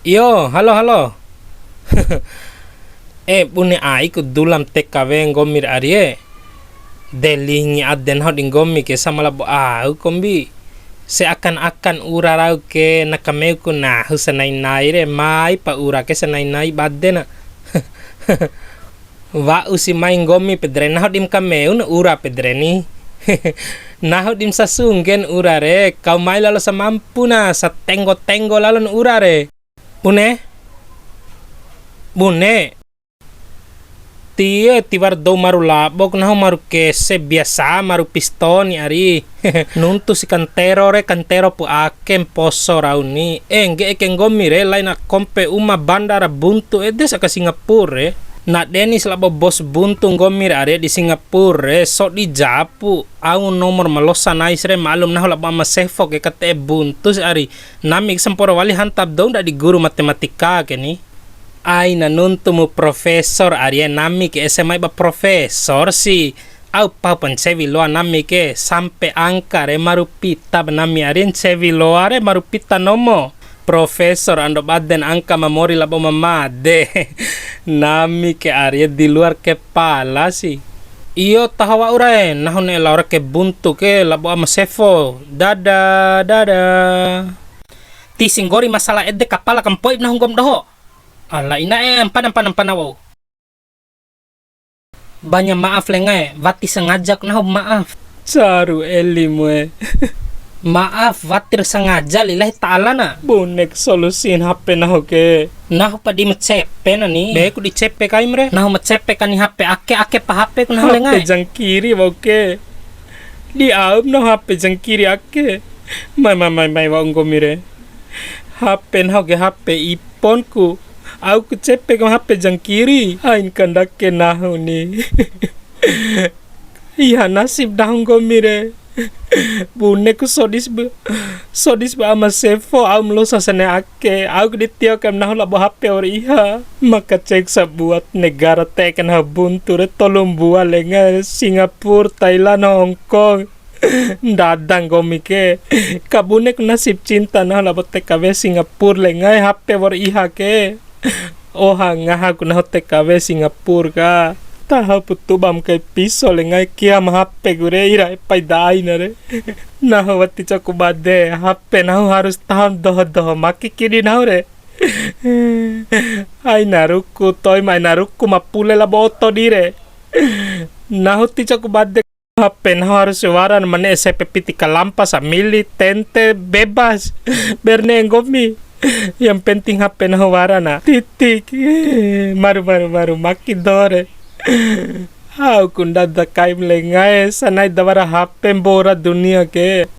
Yo, halo halo. Bune ai ku dulam TKW ngomir arie. Delingi aden hot ngomi ke sama labo au kombi. Seakan-akan urarau ke nakameu ku na husanai naire mai pa ura ke sanai nai badena. Wa usi mai ngomi pedrena hot im kameu na ura pedreni. Nah dim sasungen urare kau mai lalo samampu na sa tenggo-tenggo lalon urare. Bune, tie tibar do maru labok na maru kese biasa maru pistoni ari. Nuntu si kantero pu akem poso rauni. Engge eken gomire lain kompe uma bandara buntu sa ka Singapura. Na Denis labo bos buntu ngomir are di Singapura so di japu au nomor malosa naisre malum nah labo ama sefok ke kate buntu ari namik semporo wali hantab dong da di guru matematika keni ai na nuntu mu profesor ari nami ke SMA ba profesor si au pa pansevi loa nami ke sampai angka re marupita nami ari sevi loa re marupita nomo Profesor ando baden angka memori labo mamade. Nami ke Arya di luar kepala sih. Iyo tahawa urai nahon laura ke buntu ke labo ama sefo. Dada. Ti singgori masalah ede kapala kampoib nahon gom doho. Ala ina empan awo. Banyak maaf lengai, vati sengajak nahon maaf. Saru elimwe. Maaf, watir sengaja lillahi ta'ala na. Bonek solusin HP na hoke. Nah pa di mecepe na ni. Beku di cepe ka imre. Nah mecepe ka ni HP ake pa HP ko na lengay. HP jang kiri oke. Di aum no HP jang kiri ake. May wa ngomire. HP na hoke HP ipon ku. Au ku cepe ka HP jang kiri. Ain kandake nahu ni. Iya nasib dah ngomire. Bune ku sodis ba ama sefo au melosa sane ake au ditio kam nah labo HP or iha maka cek sabuat negara teken ha buntu re tolong bua lenga Singapura Thailand Hong Kong dadang komike kabune ku nasib cinta nah labo TKW Singapura lenga HP or iha ke ngah aku nah TKW Singapura ka tahu putu bam kai piso lengai kia HP gure ira pai dai nare nah wati caku bade HP nah harus tahan doh maki kiri nah re ai naruku toy mai naruku mapule la boto dire nah ti caku bade HP nah harus waran mane SMP pitika lampas mili tente bebas berne ngomi yang penting HP nah warana titik maru maki dore Aku ndak da kai mlengai sanai dawara HP bora dunia ke